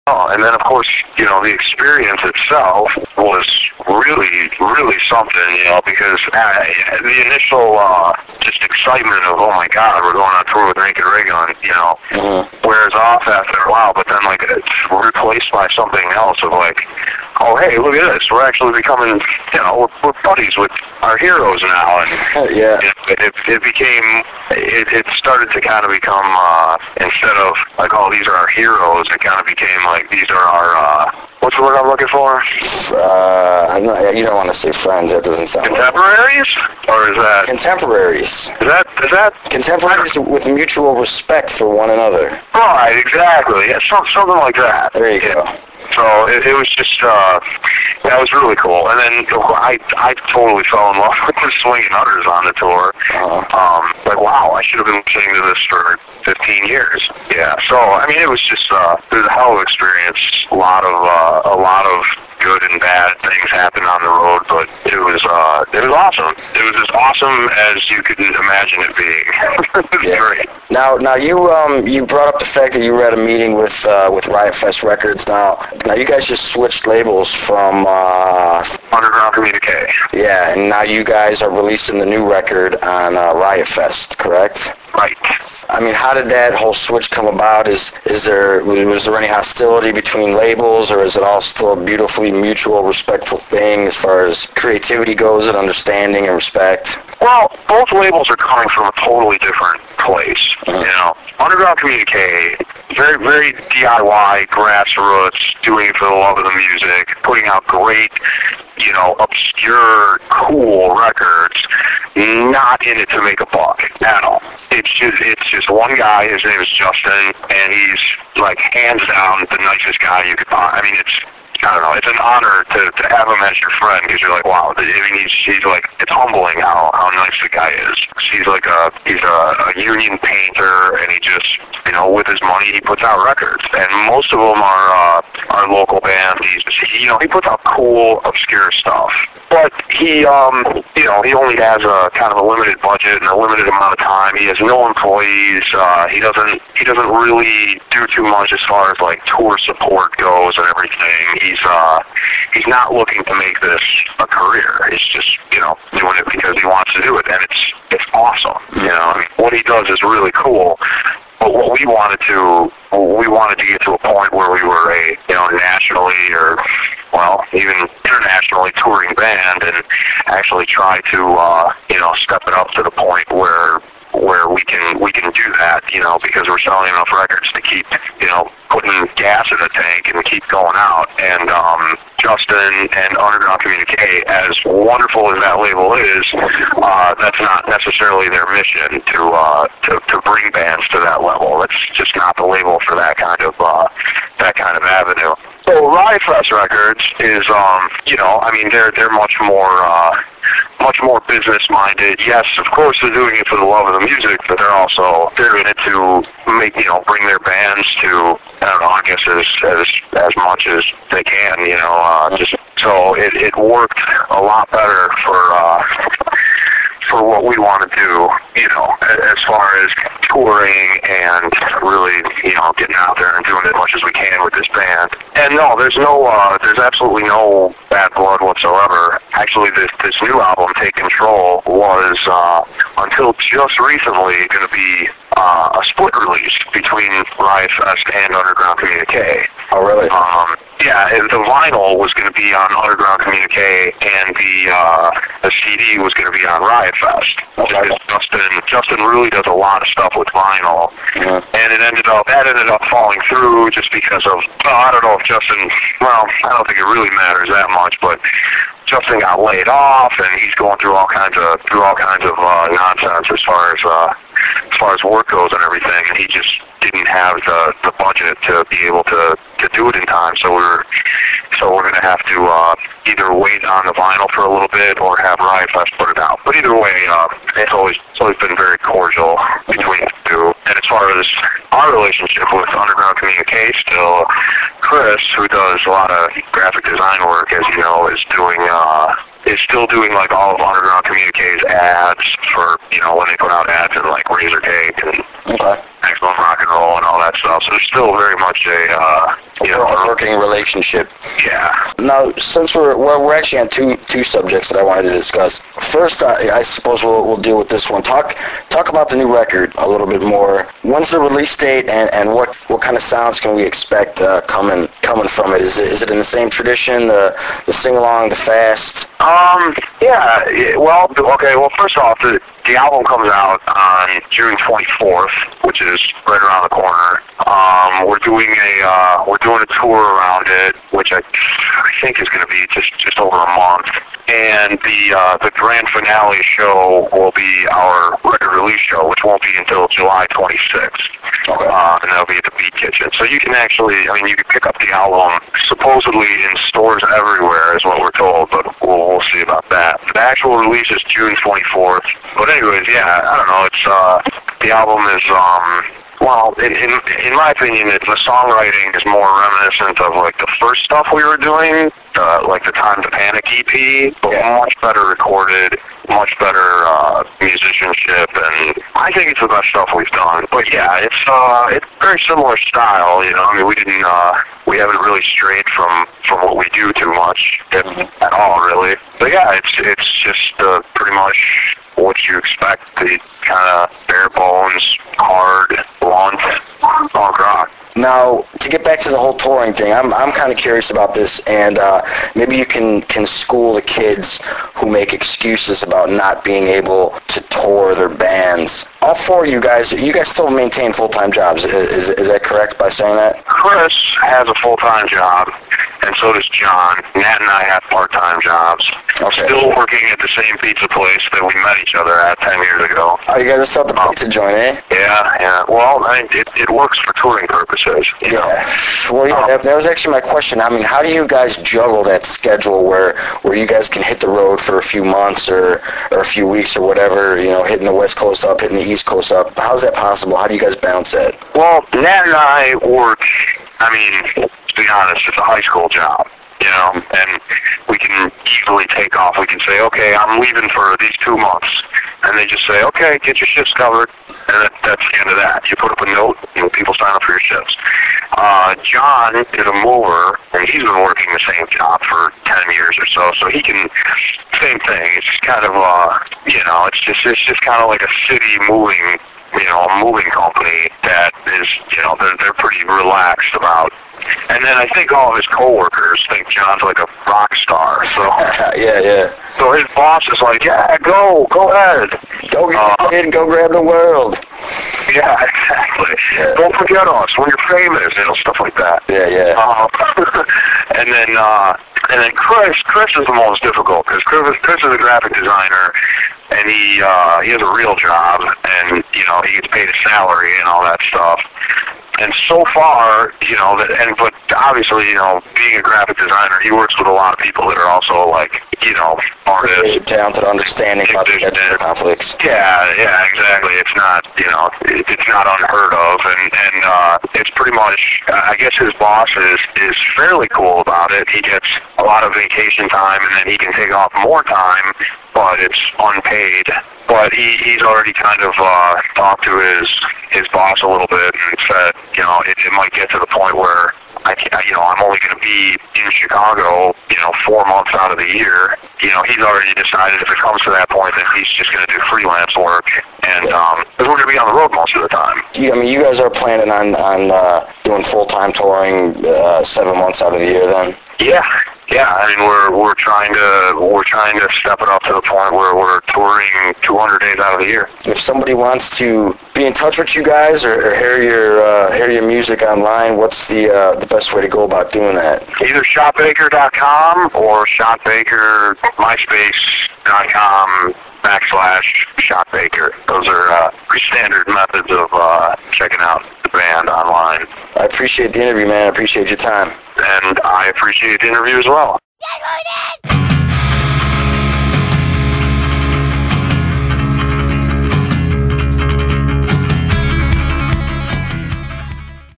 Oh, and then of course, the experience itself was really, really something, because the initial just excitement of, oh my God, we're going on tour with Naked Raygun, wears off after a while, but then like it's replaced by something else of like, oh hey, look at this, we're actually becoming, we're buddies with our heroes now, and yeah, it became, it started to kind of become, instead of like, oh, these are our heroes, it kind of became like, these are our, what's the word I'm looking for? You don't want to say friends, that doesn't sound contemporaries? Or is that... Contemporaries. Is that... Contemporaries with mutual respect for one another. Right, exactly. Yeah, something like that. There you go. So it was just, that was really cool. And then I totally fell in love with the Swingin' Utters on the tour. Like, wow, I should have been listening to this for 15 years. Yeah, so, I mean, it was just, it was a hell of an experience. A lot of good and bad things happened on the road, but it was awesome. It was as awesome as you could imagine it being. It was great. Now you brought up the fact that you were at a meeting with Riot Fest Records. Now you guys just switched labels from Underground Communique. Yeah, and now you guys are releasing the new record on Riot Fest, correct? Right. I mean, how did that whole switch come about? Was there any hostility between labels, or is it all still a beautifully mutual, respectful thing as far as creativity goes and understanding and respect? Well, both labels are coming from a totally different place. Underground Communique, very, very DIY, grassroots, doing it for the love of the music, putting out great, obscure, cool records, not in it to make a buck at all. It's just one guy, his name is Justin, and he's like hands down the nicest guy you could find. I mean, I don't know, it's an honor to have him as your friend, because you're like, wow, I mean, he's like, it's humbling how nice the guy is. He's like he's a union painter, and he just, with his money, he puts out records, and most of them are local bands. He puts out cool, obscure stuff. But he only has a kind of a limited budget and a limited amount of time. He has no employees. He doesn't really do too much as far as like tour support goes and everything. He's not looking to make this a career. He's just doing it because he wants to do it, and it's awesome. I mean, what he does is really cool. But what we wanted to get to a point where we were a nationally or even internationally touring band, and actually try to step it up to the point where we can do that, because we're selling enough records to keep putting gas in the tank and keep going out. And Justin and Underground Communique, as wonderful as that label is, that's not necessarily their mission to bring bands to that level. That's just not the label for that kind of avenue. So Riot Fest Records is, I mean, they're much more business-minded. Yes, of course, they're doing it for the love of the music, but they're in it to bring their bands to, I don't know, I guess as much as they can, just so it worked a lot better for what we want to do, as far as touring and really, getting out there and doing as much as we can with this band. And no, there's absolutely no bad blood whatsoever. Actually, this new album, Take Control, was until just recently going to be a split release between Riot Fest and Underground Communique. Oh, really? Yeah, and the vinyl was going to be on Underground Communique, and the CD was going to be on Riot Fest. Okay. Justin really does a lot of stuff with vinyl, and that ended up falling through just because of, I don't know if Justin, I don't think it really matters that much, but Justin got laid off, and he's going through all kinds of nonsense as far as work goes and everything, and he just didn't have the budget to be able to do it in time. So we're going to have to either wait on the vinyl for a little bit or have Riot Fest put it out. But either way, it's always been very cordial between the two. And as far as our relationship with Underground Communique, still, Chris, who does a lot of graphic design work, as you know, is still doing like all of Underground Communique's ads for, when they put out ads in like Razor Cake and Maximum Rock and Roll and all that stuff. So there's still very much a working relationship. Yeah. Now, since we're actually on two subjects that I wanted to discuss. First, I suppose we'll deal with this one. Talk about the new record a little bit more. When's the release date, and what kind of sounds can we expect coming from it? Is it in the same tradition, the sing along, the fast? Yeah. Well, okay. Well, first off, the album comes out on June 24th, which is right around the corner. We're doing a tour around it, which I think is going to be just over a month. And the grand finale show will be our record release show, which won't be until July 26th. Okay. And that'll be at the Beat Kitchen. So you can you can pick up the album supposedly in stores everywhere, is what we're told, but we'll see about that. The actual release is June 24th. But anyways, yeah, I don't know. It's the album is well, in my opinion, the songwriting is more reminiscent of like the first stuff we were doing, like the Time to Panic EP, but much better recorded, much better musicianship, and I think it's the best stuff we've done. But yeah, it's very similar style, you know. I mean, we haven't really strayed from what we do too much at all, really. But yeah, it's just pretty much what you expect, the kind of bare bones, hard, blunt punk rock. Now, to get back to the whole touring thing, I'm kind of curious about this, and maybe you can school the kids who make excuses about not being able to tour their bands. All four of you guys still maintain full-time jobs. Is that correct by saying that? Chris has a full-time job, and so does John. Nat and I have part-time jobs. Okay. Still working at the same pizza place that we met each other at 10 years ago. Oh, you guys are still at the pizza joint, eh? Yeah. Well, I mean, it works for touring purposes, you know. Well, yeah, that was actually my question. I mean, how do you guys juggle that schedule where you guys can hit the road for a few months or a few weeks or whatever, you know, hitting the West Coast up, hitting the East Coast up? How's that possible? How do you guys balance that? Well, Nat and I work, I mean, to be honest, it's a high school job, you know, and we can easily take off. We can say, okay, I'm leaving for these 2 months. And they just say, okay, get your shifts covered. And that's the end of that. You put up a note, and people sign up for your shifts. John is a mower, and he's been working the same job for 10 years or so. So he can, same thing. It's just kind of, you know, it's just kind of like a city moving, you know, a moving company that is, you know, they're pretty relaxed about. And then I think all of his coworkers think John's like a rock star. So yeah. So his boss is like, yeah, go ahead. Go grab the world. Yeah, exactly. Yeah. Don't forget us when you're famous, you know, stuff like that. Yeah. And then Chris is the most difficult because Chris is a graphic designer, and he has a real job, and you know he gets paid a salary and all that stuff. And so far, you know, but obviously, you know, being a graphic designer, he works with a lot of people that are also like, you know, artists. Talented, understanding about the conflicts. Yeah, exactly. It's not, you know, it's not unheard of, and it's pretty much, I guess his boss is fairly cool about it. He gets a lot of vacation time, and then he can take off more time, but it's unpaid. But he's already kind of talked to his boss a little bit and said, you know, it might get to the point where I'm only going to be in Chicago, you know, 4 months out of the year. You know, he's already decided if it comes to that point, then he's just going to do freelance work, and because we're going to be on the road most of the time. Yeah, I mean, you guys are planning on doing full-time touring 7 months out of the year, then? Yeah, I mean we're trying to step it up to the point where we're touring 200 days out of the year. If somebody wants to be in touch with you guys or hear your music online, what's the best way to go about doing that? Either shotbaker.com or shotbaker.com/shotbaker. Those are pretty standard methods of checking out the band online. I appreciate the interview, man. I appreciate your time. And I appreciate the interview as well.